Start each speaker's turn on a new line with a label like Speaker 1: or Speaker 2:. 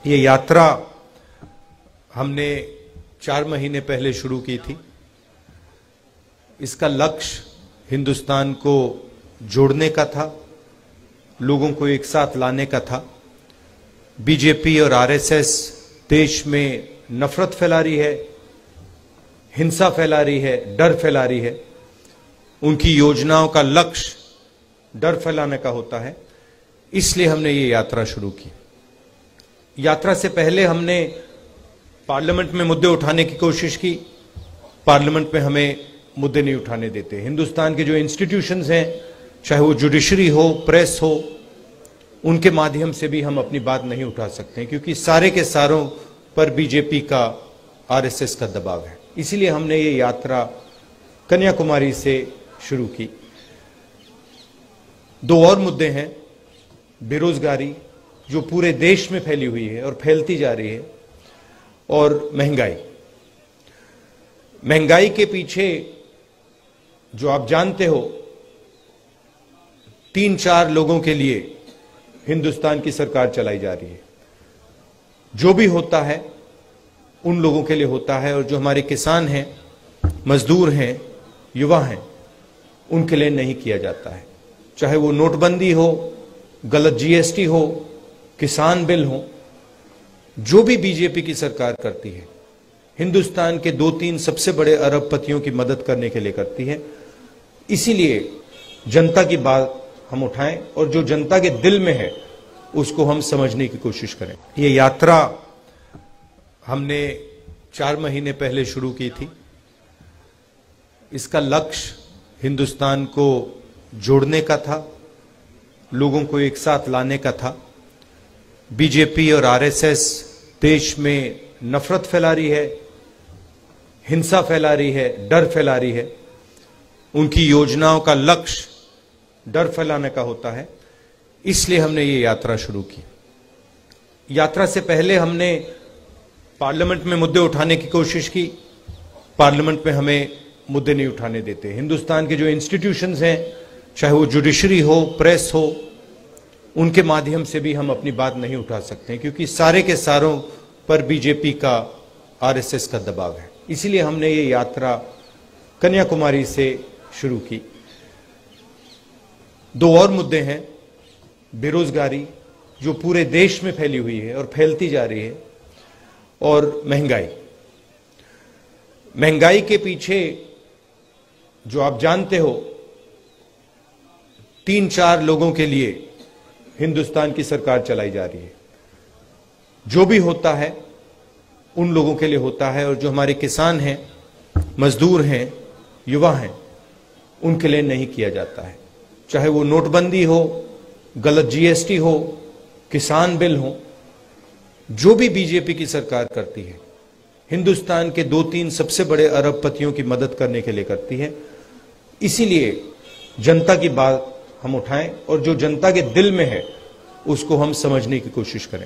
Speaker 1: ये यात्रा हमने 4 महीने पहले शुरू की थी। इसका लक्ष्य हिंदुस्तान को जोड़ने का था, लोगों को एक साथ लाने का था। बीजेपी और आरएसएस देश में नफरत फैला रही है, हिंसा फैला रही है, डर फैला रही है। उनकी योजनाओं का लक्ष्य डर फैलाने का होता है, इसलिए हमने ये यात्रा शुरू की। यात्रा से पहले हमने पार्लियामेंट में मुद्दे उठाने की कोशिश की। पार्लियामेंट में हमें मुद्दे नहीं उठाने देते। हिंदुस्तान के जो इंस्टीट्यूशंस हैं, चाहे वो जुडिशरी हो, प्रेस हो, उनके माध्यम से भी हम अपनी बात नहीं उठा सकते, क्योंकि सारे के सारों पर बीजेपी का, आरएसएस का दबाव है। इसीलिए हमने ये यात्रा कन्याकुमारी से शुरू की। 2 और मुद्दे हैं, बेरोजगारी जो पूरे देश में फैली हुई है और फैलती जा रही है, और महंगाई। महंगाई के पीछे जो आप जानते हो 3-4 लोगों के लिए हिंदुस्तान की सरकार चलाई जा रही है। जो भी होता है उन लोगों के लिए होता है, और जो हमारे किसान हैं, मजदूर हैं, युवा हैं, उनके लिए नहीं किया जाता है। चाहे वो नोटबंदी हो, गलत जीएसटी हो, किसान बिल हो, जो भी बीजेपी की सरकार करती है, हिंदुस्तान के 2-3 सबसे बड़े अरबपतियों की मदद करने के लिए करती है। इसीलिए जनता की बात हम उठाएं, और जो जनता के दिल में है उसको हम समझने की कोशिश करें। ये यात्रा हमने 4 महीने पहले शुरू की थी। इसका लक्ष्य हिंदुस्तान को जोड़ने का था, लोगों को एक साथ लाने का था। बीजेपी और आरएसएस देश में नफरत फैला रही है, हिंसा फैला रही है, डर फैला रही है। उनकी योजनाओं का लक्ष्य डर फैलाने का होता है, इसलिए हमने ये यात्रा शुरू की। यात्रा से पहले हमने पार्लियामेंट में मुद्दे उठाने की कोशिश की। पार्लियामेंट में हमें मुद्दे नहीं उठाने देते। हिंदुस्तान के जो इंस्टीट्यूशंस हैं, चाहे वो जुडिशरी हो, प्रेस हो, उनके माध्यम से भी हम अपनी बात नहीं उठा सकते, क्योंकि सारे के सारों पर बीजेपी का, आरएसएस का दबाव है। इसीलिए हमने ये यात्रा कन्याकुमारी से शुरू की। 2 और मुद्दे हैं, बेरोजगारी जो पूरे देश में फैली हुई है और फैलती जा रही है, और महंगाई। महंगाई के पीछे जो आप जानते हो 3-4 लोगों के लिए हिंदुस्तान की सरकार चलाई जा रही है। जो भी होता है उन लोगों के लिए होता है, और जो हमारे किसान हैं, मजदूर हैं, युवा हैं, उनके लिए नहीं किया जाता है। चाहे वो नोटबंदी हो, गलत जीएसटी हो, किसान बिल हो, जो भी बीजेपी की सरकार करती है, हिंदुस्तान के 2-3 सबसे बड़े अरबपतियों की मदद करने के लिए करती है। इसीलिए जनता की बात हम उठाएं, और जो जनता के दिल में है उसको हम समझने की कोशिश करें।